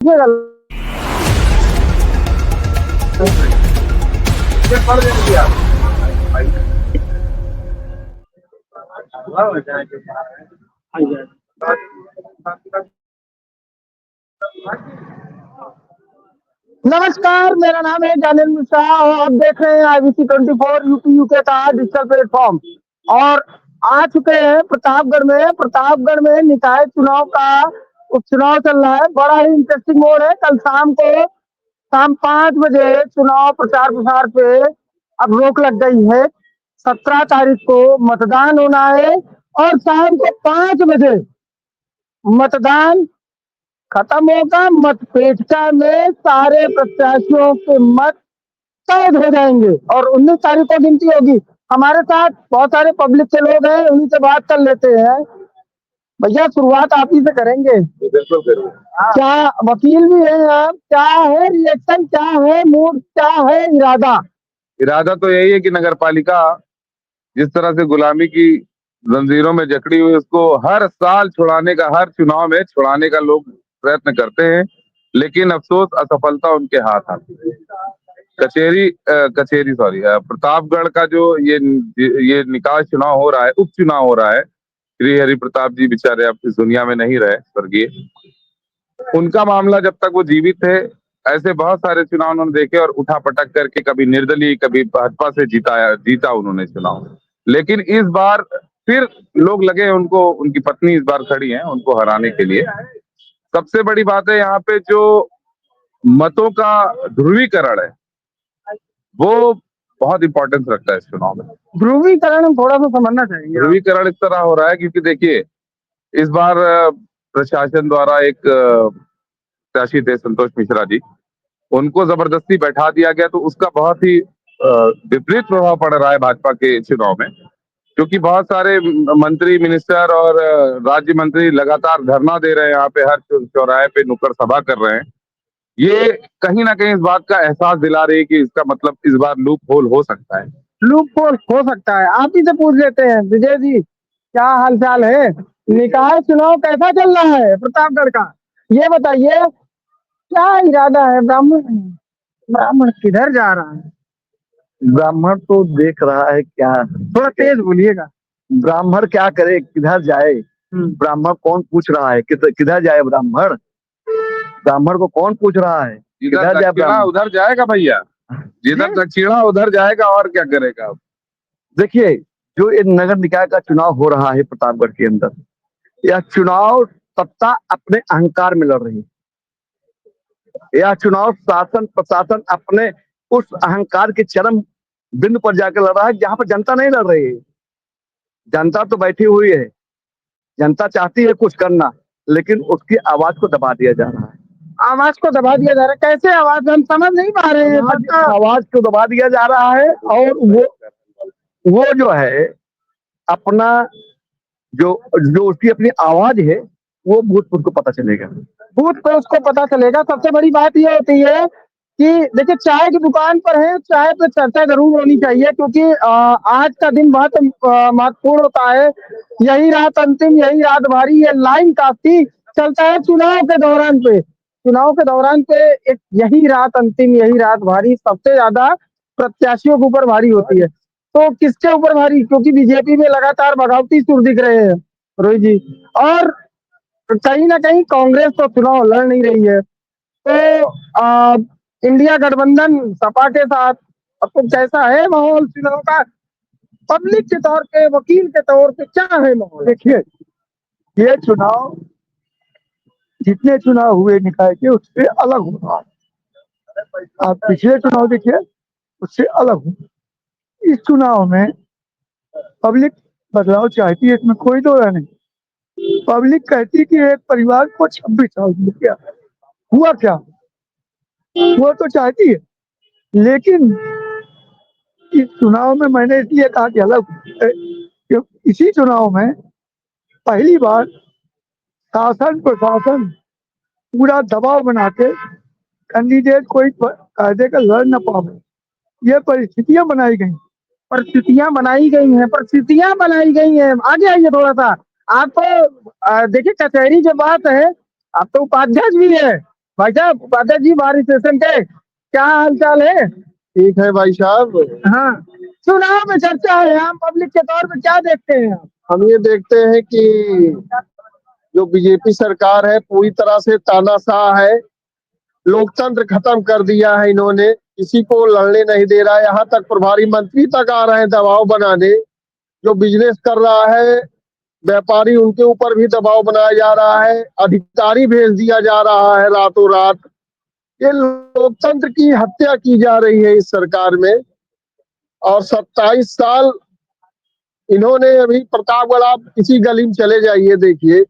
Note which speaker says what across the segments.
Speaker 1: नमस्कार, मेरा नाम है जानिल मिश्रा और आप देख रहे हैं IBC 24 यूपी यूके का डिजिटल प्लेटफॉर्म। और आ चुके हैं प्रतापगढ़ में निकाय चुनाव का उपचुनाव चल रहा है। बड़ा ही इंटरेस्टिंग मोड है। कल शाम 5 बजे चुनाव प्रचार प्रसार पे अब रोक लग गई है। 17 तारीख को मतदान होना है और शाम को 5 बजे मतदान खत्म होगा। मतपेटिका में सारे प्रत्याशियों के मत कैद हो जाएंगे और 19 तारीख को गिनती होगी। हमारे साथ बहुत सारे पब्लिक के लोग हैं, उन्हीं से बात कर लेते हैं। भैया, शुरुआत आप ही से करेंगे।
Speaker 2: बिल्कुल करिए।
Speaker 1: क्या वकील भी हैं आप? क्या है रिएक्शन, क्या है मूड, क्या है
Speaker 2: इरादा तो यही है कि नगर पालिका जिस तरह से गुलामी की जंजीरों में जकड़ी हुई उसको हर साल छुड़ाने का, हर चुनाव में छुड़ाने का लोग प्रयत्न करते हैं, लेकिन अफसोस असफलता उनके हाथ आती है। प्रतापगढ़ का जो ये निकाय चुनाव हो रहा है, उपचुनाव हो रहा है, श्री हरि प्रताप जी बेचारे अब इस दुनिया में नहीं रहे, स्वर्गीय। उनका मामला जब तक वो जीवित थे, ऐसे बहुत सारे चुनाव उन्होंने देखे और उठा पटक करके कभी निर्दलीय, कभी भाजपा से जीता उन्होंने चुनाव। लेकिन इस बार फिर लोग लगे उनको, उनकी पत्नी इस बार खड़ी हैं उनको हराने के लिए। सबसे बड़ी बात है यहाँ पे जो मतों का ध्रुवीकरण है वो बहुत इंपॉर्टेंस रखता है इस चुनाव में।
Speaker 1: ध्रुवीकरण हम थोड़ा सा समझना चाहेंगे।
Speaker 2: ध्रुवीकरण इस तरह हो रहा है क्योंकि देखिए, इस बार प्रशासन द्वारा एक प्रत्याशी थे संतोष मिश्रा जी, उनको जबरदस्ती बैठा दिया गया, तो उसका बहुत ही विपरीत प्रभाव पड़ रहा है भाजपा के चुनाव में, क्योंकि बहुत सारे मंत्री, मिनिस्टर और राज्य मंत्री लगातार धरना दे रहे हैं यहाँ पे, हर चौराहे पे नुक्कड़ सभा कर रहे हैं। ये कहीं ना कहीं इस बात का एहसास दिला रही है कि इसका मतलब इस बार लूप होल हो सकता है।
Speaker 1: लूप होल हो सकता है। आप ही से पूछ लेते हैं, विजय जी क्या हाल चाल है? निकाय चुनाव कैसा चल रहा है प्रतापगढ़ का? ये बताइए, क्या इरादा है? ब्राह्मण किधर जा रहा है?
Speaker 3: ब्राह्मण तो देख रहा है क्या,
Speaker 1: थोड़ा तेज बोलिएगा।
Speaker 3: ब्राह्मण क्या करे, किधर जाए? ब्राह्मण कौन पूछ रहा है किधर जाए ब्राह्मण? ब्राह्मण को कौन पूछ रहा है
Speaker 2: किधर जाए ब्राह्मण? उधर जाएगा भैया, जिधर दक्षिणा उधर जाएगा, और क्या करेगा।
Speaker 3: देखिए, जो ये नगर निकाय का चुनाव हो रहा है प्रतापगढ़ के अंदर, यह चुनाव सत्ता अपने अहंकार में लड़ रही है। यह चुनाव शासन प्रशासन अपने उस अहंकार के चरम बिंदु पर जाकर लड़ रहा है जहां पर जनता नहीं लड़ रही है। जनता तो बैठी हुई है, जनता चाहती है कुछ करना, लेकिन उसकी आवाज को दबा दिया जा रहा है।
Speaker 1: आवाज को दबा दिया जा रहा है? कैसे आवाज? हम समझ नहीं पा रहे हैं।
Speaker 3: आवाज को दबा दिया जा रहा है और वो जो है अपना जो उसकी अपनी आवाज है वो बूथ पर उसको पता चलेगा।
Speaker 1: बूथ पर उसको पता चलेगा। सबसे बड़ी बात ये होती है कि देखिए, चाय की दुकान पर है, चाय पे चर्चा जरूर होनी चाहिए, क्योंकि आज का दिन बहुत महत्वपूर्ण होता है। यही रात अंतिम, यही रात भारी, ये लाइन काफी चलता है चुनाव के दौरान पे एक यही रात अंतिम, यही रात भारी सबसे ज्यादा प्रत्याशियों के ऊपर भारी होती है। तो किसके ऊपर भारी? क्योंकि बीजेपी में लगातार बगावती सुर दिख रहे हैं रोहित जी, और कहीं ना कहीं कांग्रेस तो चुनाव लड़ नहीं रही है। तो इंडिया गठबंधन सपा के साथ अब तो कैसा है माहौल चुनाव का? पब्लिक के तौर पे, वकील के तौर पे क्या है माहौल?
Speaker 3: देखिए, ये चुनाव जितने चुनाव हुए निकाय के उससे अलग हो रहा है। आप पिछले चुनाव देखिए, उससे अलग हो। इस चुनाव में पब्लिक बदलाव चाहती है, इसमें कोई दो राय नहीं। पब्लिक कहती है कि एक परिवार को 26 साल हो गया, हुआ क्या? वो तो चाहती है, लेकिन इस चुनाव में मैंने इसलिए कहा कि अलग, इसी चुनाव में पहली बार शासन प्रशासन पूरा दबाव बना के कैंडिडेट कोई कायदे का लड़ न पावे, ये परिस्थितियां बनाई गई हैं। आगे आइए थोड़ा सा। आप तो देखिए, कचहरी की बात है, आप तो उपाध्यक्ष भी है,
Speaker 1: भाई साहब उपाध्याय जी बाहरी स्टेशन के क्या हाल चाल है?
Speaker 3: ठीक है भाई साहब।
Speaker 1: हाँ, चुनाव में चर्चा है, आम पब्लिक के तौर पे क्या देखते हैं आप?
Speaker 3: हम ये देखते हैं कि जो बीजेपी सरकार है पूरी तरह से तानाशाह है। लोकतंत्र खत्म कर दिया है इन्होंने, किसी को लड़ने नहीं दे रहा है। यहाँ तक प्रभारी मंत्री तक आ रहे हैं दबाव बनाने। जो बिजनेस कर रहा है व्यापारी, उनके ऊपर भी दबाव बनाया जा रहा है। अधिकारी भेज दिया जा रहा है रातों रात। ये लोकतंत्र की हत्या की जा रही है इस सरकार में। और 27 साल इन्होंने अभी प्रतापगढ़, आप किसी गली में चले जाइए, देखिए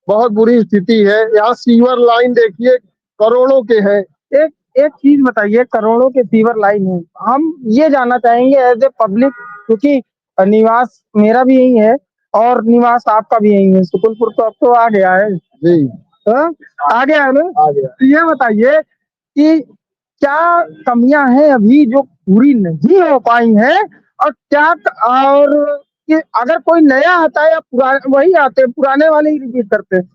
Speaker 3: बहुत बुरी स्थिति है। यहाँ सीवर लाइन देखिए करोड़ों के हैं।
Speaker 1: एक एक चीज बताइए, करोड़ों के सीवर लाइन है, हम ये जानना चाहेंगे एज ए पब्लिक, क्योंकि निवास मेरा भी यही है और निवास आपका भी यही है। सुकुलपुर तो अब तो आ गया है
Speaker 3: जी,
Speaker 1: हाँ? आ गया है ना?
Speaker 3: आ गया।
Speaker 1: तो ये बताइए कि क्या कमियां हैं अभी जो पूरी नहीं हो पाई हैं, और क्या और कि अगर कोई नया आता है या पुराने वही आते हैं, पुराने वाले ही रिपीट करते हैं,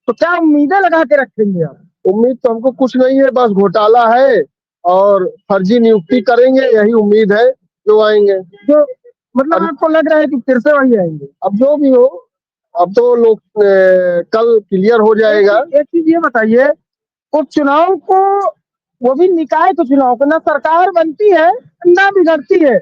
Speaker 1: तो क्या उम्मीदें लगा के रखेंगे आप?
Speaker 3: उम्मीद तो हमको कुछ नहीं है, बस घोटाला है और फर्जी नियुक्ति करेंगे, यही उम्मीद है जो आएंगे।
Speaker 1: जो मतलब आपको लग रहा है कि फिर से वही आएंगे?
Speaker 3: अब जो भी हो, अब तो लोग कल क्लियर हो जाएगा।
Speaker 1: एक चीज ये बताइए, उपचुनाव को, वो भी निकाय के चुनाव को, ना सरकार बनती है ना बिगड़ती है,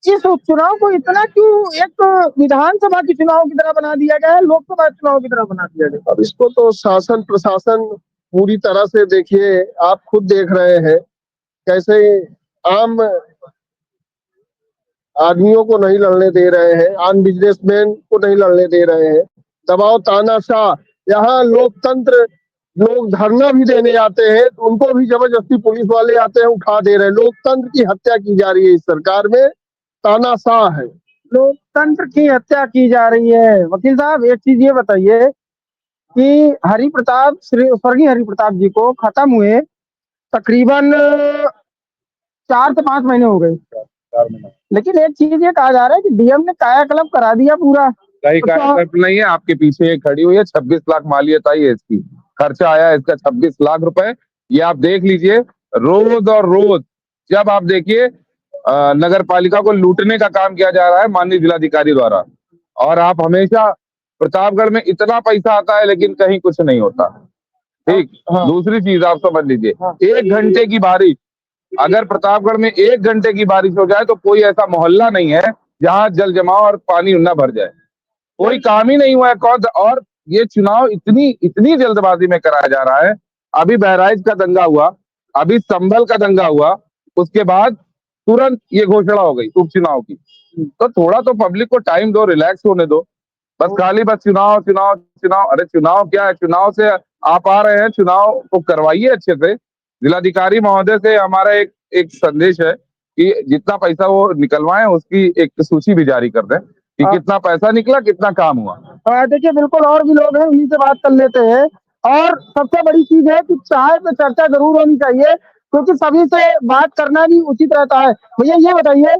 Speaker 1: इस उपचुनाव को इतना क्यों एक विधानसभा के चुनाव की तरह बना दिया गया है, लोकसभा चुनाव की तरह बना दिया गया?
Speaker 3: अब इसको तो शासन प्रशासन पूरी तरह से, देखिए आप खुद देख रहे हैं कैसे आम आदमियों को नहीं लड़ने दे रहे हैं, आम बिजनेसमैन को नहीं लड़ने दे रहे हैं। दबाव तानाशाह। यहाँ लोकतंत्र, लोग धरना भी देने आते हैं तो उनको भी जबरदस्ती पुलिस वाले आते हैं, उठा दे रहे हैं। लोकतंत्र की हत्या की जा रही है इस सरकार में, तानाशाह है।
Speaker 1: लोकतंत्र की हत्या की जा रही है। वकील साहब एक चीज ये बताइए कि हरि प्रताप, श्री स्वर्गीय हरि प्रताप जी को खत्म हुए तकरीबन 4 से 5 महीने हो गए, लेकिन एक चीज ये कहा जा रहा है कि डीएम ने कायाकल्प करा दिया पूरा।
Speaker 2: कहीं कायाकल्प नहीं है, आपके पीछे एक खड़ी हुई है, 26 लाख मालियत आई है इसकी, खर्चा आया है इसका 26 लाख रुपए। ये आप देख लीजिए, रोज और रोज जब आप देखिए नगर पालिका को लूटने का काम किया जा रहा है माननीय जिलाधिकारी द्वारा, और आप हमेशा प्रतापगढ़ में इतना पैसा आता है लेकिन कहीं कुछ नहीं होता। ठीक। दूसरी चीज आप समझ लीजिए, 1 घंटे की बारिश, अगर प्रतापगढ़ में 1 घंटे की बारिश हो जाए तो कोई ऐसा मोहल्ला नहीं है जहां जल जमाव और पानी न भर जाए। कोई काम ही नहीं हुआ है। कौन, और ये चुनाव इतनी इतनी जल्दबाजी में कराया जा रहा है। अभी बहराइच का दंगा हुआ, अभी संभल का दंगा हुआ, उसके बाद तुरंत ये घोषणा हो गई उपचुनाव की। तो थोड़ा तो पब्लिक को टाइम दो, रिलैक्स होने दो। बस खाली बस चुनाव चुनाव चुनाव, अरे चुनाव क्या है? चुनाव से आप आ रहे हैं, चुनाव को करवाइए अच्छे से। जिलाधिकारी महोदय से हमारा एक संदेश है कि जितना पैसा वो निकलवाएं उसकी एक सूची भी जारी कर दें कि कितना पैसा निकला, कितना काम हुआ।
Speaker 1: देखिए बिल्कुल, और भी लोग हैं, उन्हीं से बात कर लेते हैं। और सबसे बड़ी चीज है कि चाय पे चर्चा जरूर होनी चाहिए, क्योंकि सभी से बात करना भी उचित रहता है। भैया ये बताइए,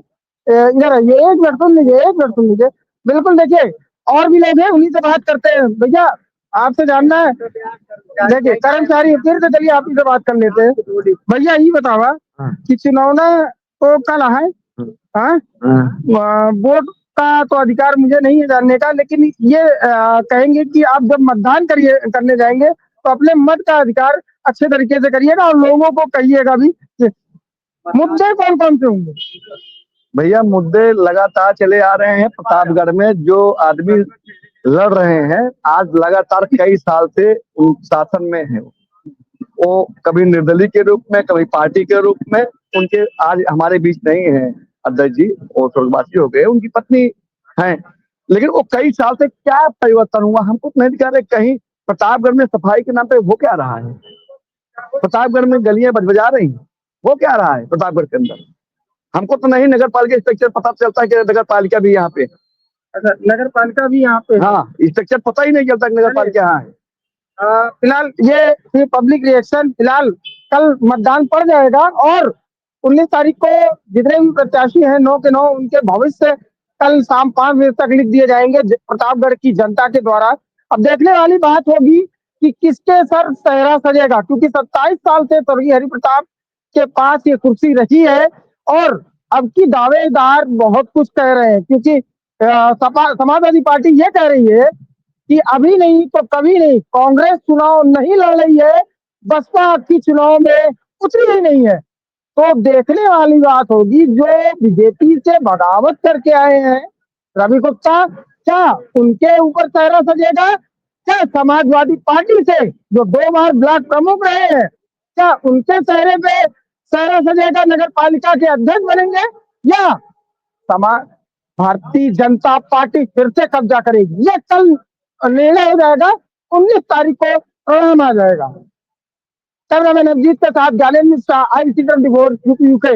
Speaker 1: इधर आइए, एक मिनट सुन लीजिए, एक मिनट सुन लीजिए। बिल्कुल, देखिए और भी लोग हैं, उन्हीं से बात करते हैं। भैया आपसे जानना है, देखिए कर्मचारी, फिर से चलिए आप ही से बात कर लेते हैं। भैया ये बतावा कि चुनावना तो कल है, हाँ, वोट का तो अधिकार मुझे नहीं है जानने का, लेकिन ये कहेंगे कि आप जब मतदान करने जाएंगे तो अपने मत का अधिकार अच्छे तरीके से करिएगा और लोगों को कहिएगा भी। मुद्दे कौन कौन से होंगे?
Speaker 3: भैया मुद्दे लगातार चले आ रहे हैं प्रतापगढ़ में। जो आदमी लड़ रहे हैं आज लगातार कई साल से उन शासन में है, वो कभी निर्दलीय के रूप में, कभी पार्टी के रूप में। उनके आज हमारे बीच नहीं है अध्यक्ष जी, वो स्वर्गवासी हो गए, उनकी पत्नी हैं, लेकिन वो कई साल से क्या परिवर्तन हुआ हमको नहीं दिखा रहे। कहीं प्रतापगढ़ में सफाई के नाम पे वो क्या रहा है? प्रतापगढ़ में गलियां बजा रही हैं, वो क्या रहा है प्रतापगढ़ के अंदर? हमको तो नहीं नगर पालिका स्ट्रक्चर पता चलता है कि नगर पालिका भी यहाँ पे।
Speaker 1: अच्छा, नगर पालिका भी यहाँ पे?
Speaker 3: हाँ, स्ट्रक्चर पता ही नहीं चलता नगर पालिका यहाँ है।
Speaker 1: फिलहाल ये पब्लिक रिएक्शन, फिलहाल कल मतदान पड़ जाएगा और 19 तारीख को जितने भी प्रत्याशी हैं 9 के 9, उनके भविष्य कल शाम 5 बजे तक लिख दिए जाएंगे प्रतापगढ़ की जनता के द्वारा। अब देखने वाली बात होगी कि किसके सर सेहरा सजेगा, क्योंकि 27 साल से स्वर्गीय हरिप्रताप के पास ये कुर्सी रही है और अब की दावेदार बहुत कुछ कह रहे हैं, क्योंकि समाजवादी पार्टी ये कह रही है कि अभी नहीं तो कभी नहीं कांग्रेस चुनाव नहीं लड़ रही है, बसपा आपकी चुनाव में उतरी ही नहीं है। तो देखने वाली बात होगी, जो बीजेपी से बगावत करके आए हैं रवि गुप्ता, क्या उनके ऊपर चेहरा सजेगा? क्या समाजवादी पार्टी से जो 2 बार ब्लॉक प्रमुख रहे हैं, क्या उनके चेहरे पे चेहरा सजेगा, नगर पालिका के अध्यक्ष बनेंगे, या समाज भारतीय जनता पार्टी फिर से कब्जा करेगी? ये कल निर्णय हो जाएगा, 19 तारीख को परिणाम आ जाएगा। कैमरामैन अभिजीत के साथ Gyanendra Mishra, ICT 24 UP UK।